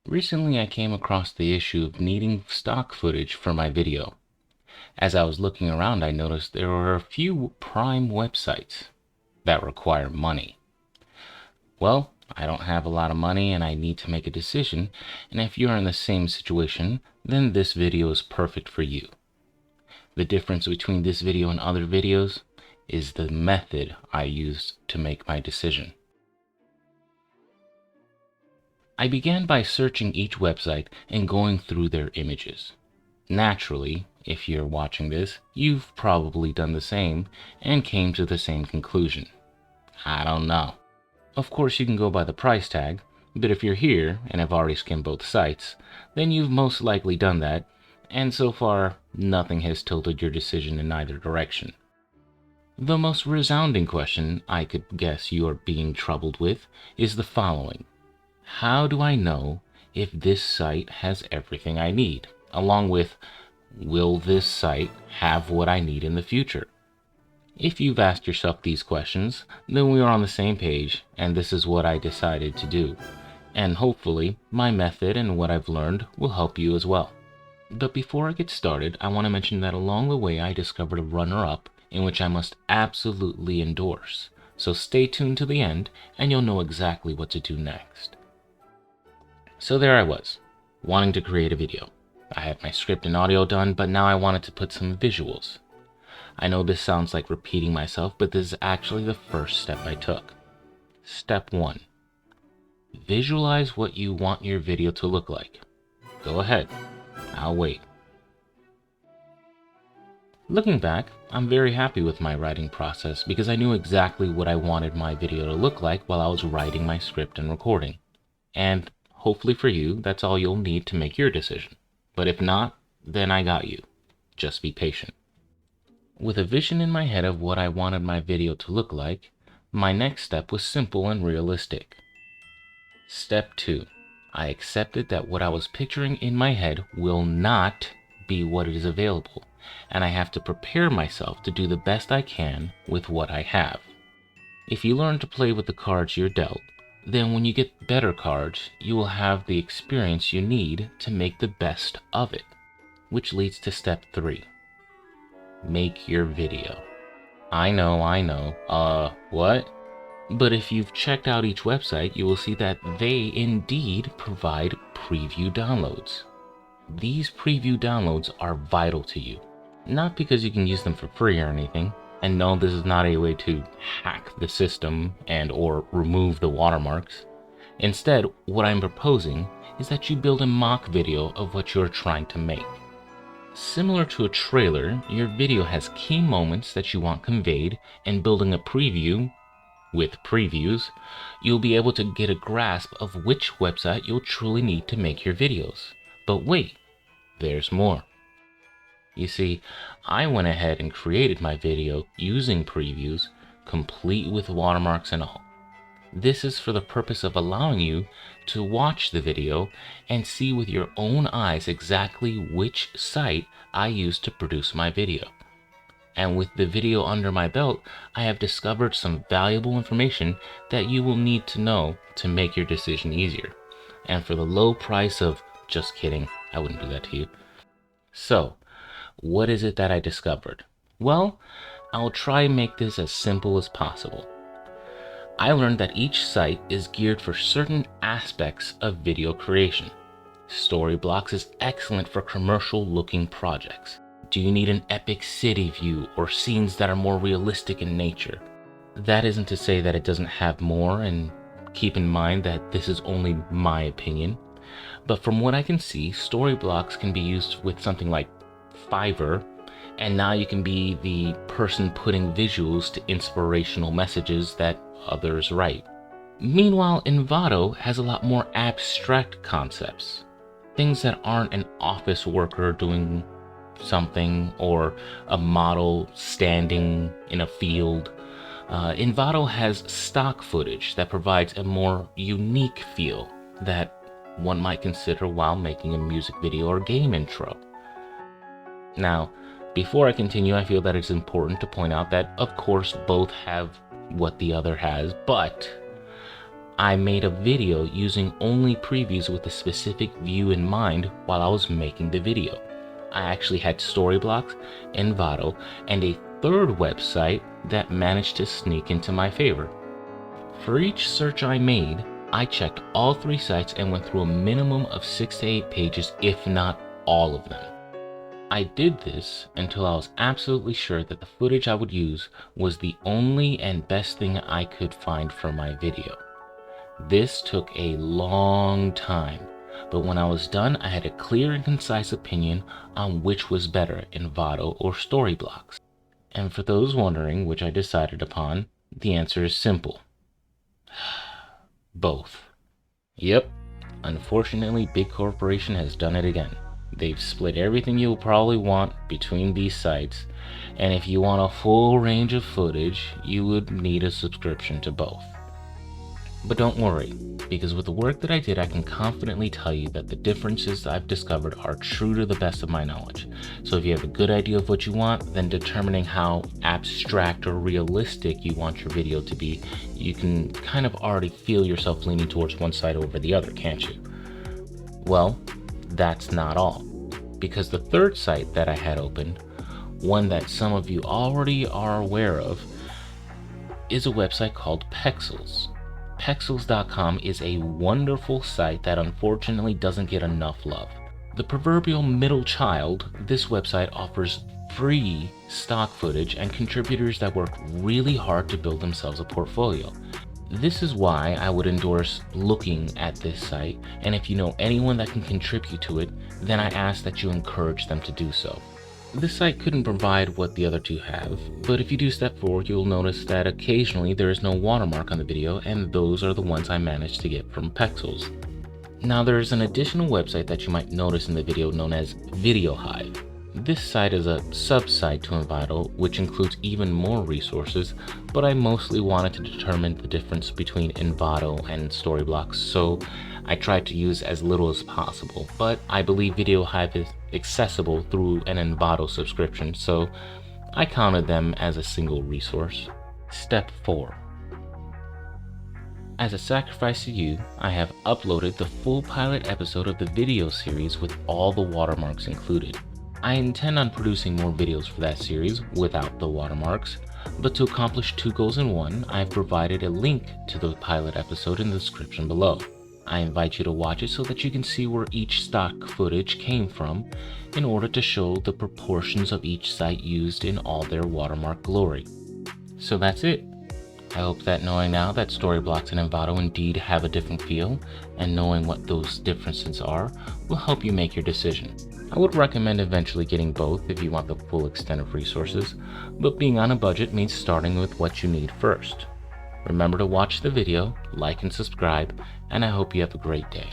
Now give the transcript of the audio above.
Recently, I came across the issue of needing stock footage for my video. As I was looking around, I noticed there were a few prime websites that require money. Well, I don't have a lot of money and I need to make a decision, and if you're in the same situation, then this video is perfect for you. The difference between this video and other videos is the method I used to make my decision. I began by searching each website and going through their images. Naturally, if you're watching this, you've probably done the same and came to the same conclusion. I don't know. Of course, you can go by the price tag, but if you're here and have already skimmed both sites, then you've most likely done that, and so far, nothing has tilted your decision in either direction. The most resounding question I could guess you are being troubled with is the following. How do I know if this site has everything I need? Along with, will this site have what I need in the future? If you've asked yourself these questions, then we are on the same page, and this is what I decided to do. And hopefully, my method and what I've learned will help you as well. But before I get started, I want to mention that along the way I discovered a runner-up in which I must absolutely endorse. So stay tuned to the end, and you'll know exactly what to do next. So there I was, wanting to create a video. I had my script and audio done, but now I wanted to put some visuals. I know this sounds like repeating myself, but this is actually the first step I took. Step 1. Visualize what you want your video to look like. Go ahead, I'll wait. Looking back, I'm very happy with my writing process because I knew exactly what I wanted my video to look like while I was writing my script and recording. And hopefully for you, that's all you'll need to make your decision. But if not, then I got you. Just be patient. With a vision in my head of what I wanted my video to look like, my next step was simple and realistic. Step 2. I accepted that what I was picturing in my head will not be what is available, and I have to prepare myself to do the best I can with what I have. If you learn to play with the cards you're dealt, then when you get better cards, you will have the experience you need to make the best of it. Which leads to step 3. Make your video. I know, what? But if you've checked out each website, you will see that they indeed provide preview downloads. These preview downloads are vital to you, not because you can use them for free or anything. And no, this is not a way to hack the system and or remove the watermarks. Instead, what I'm proposing is that you build a mock video of what you're trying to make. Similar to a trailer, your video has key moments that you want conveyed, and building a preview with previews, you'll be able to get a grasp of which website you'll truly need to make your videos. But wait, there's more. You see, I went ahead and created my video using previews, complete with watermarks and all. This is for the purpose of allowing you to watch the video and see with your own eyes exactly which site I used to produce my video. And with the video under my belt, I have discovered some valuable information that you will need to know to make your decision easier. And for the low price of, just kidding, I wouldn't do that to you. So, what is it that I discovered? Well, I'll try and make this as simple as possible. I learned that each site is geared for certain aspects of video creation. StoryBlocks is excellent for commercial-looking projects. Do you need an epic city view or scenes that are more realistic in nature? That isn't to say that it doesn't have more, and keep in mind that this is only my opinion. But from what I can see, StoryBlocks can be used with something like Fiverr, and now you can be the person putting visuals to inspirational messages that others write. Meanwhile, Envato has a lot more abstract concepts. Things that aren't an office worker doing something or a model standing in a field. Envato has stock footage that provides a more unique feel that one might consider while making a music video or game intro. Now, before I continue, I feel that it's important to point out that, of course, both have what the other has, but I made a video using only previews with a specific view in mind while I was making the video. I actually had StoryBlocks, Envato, and a third website that managed to sneak into my favor. For each search I made, I checked all 3 sites and went through a minimum of 6 to 8 pages, if not all of them. I did this until I was absolutely sure that the footage I would use was the only and best thing I could find for my video. This took a long time, but when I was done, I had a clear and concise opinion on which was better, Envato or StoryBlocks. And for those wondering which I decided upon, the answer is simple. Both. Yep, unfortunately, Big Corporation has done it again. They've split everything you'll probably want between these sites, and if you want a full range of footage, you would need a subscription to both. But don't worry, because with the work that I did, I can confidently tell you that the differences I've discovered are true to the best of my knowledge. So if you have a good idea of what you want, then determining how abstract or realistic you want your video to be, you can kind of already feel yourself leaning towards one side over the other, can't you? Well, that's not all, because the third site that I had opened, one that some of you already are aware of, is a website called Pexels. Pexels.com is a wonderful site that unfortunately doesn't get enough love. The proverbial middle child, this website offers free stock footage and contributors that work really hard to build themselves a portfolio. This is why I would endorse looking at this site, and if you know anyone that can contribute to it, then I ask that you encourage them to do so. This site couldn't provide what the other two have, but if you do step forward, you'll notice that occasionally there is no watermark on the video, and those are the ones I managed to get from Pexels. Now there's an additional website that you might notice in the video known as VideoHive. This site is a sub-site to Envato, which includes even more resources, but I mostly wanted to determine the difference between Envato and StoryBlocks, so I tried to use as little as possible. But I believe VideoHive is accessible through an Envato subscription, so I counted them as a single resource. Step 4. As a sacrifice to you, I have uploaded the full pilot episode of the video series with all the watermarks included. I intend on producing more videos for that series without the watermarks, but to accomplish 2 goals in one, I have provided a link to the pilot episode in the description below. I invite you to watch it so that you can see where each stock footage came from in order to show the proportions of each site used in all their watermark glory. So that's it. I hope that knowing now that StoryBlocks and Envato indeed have a different feel, and knowing what those differences are, will help you make your decision. I would recommend eventually getting both if you want the full extent of resources, but being on a budget means starting with what you need first. Remember to watch the video, like and subscribe, and I hope you have a great day.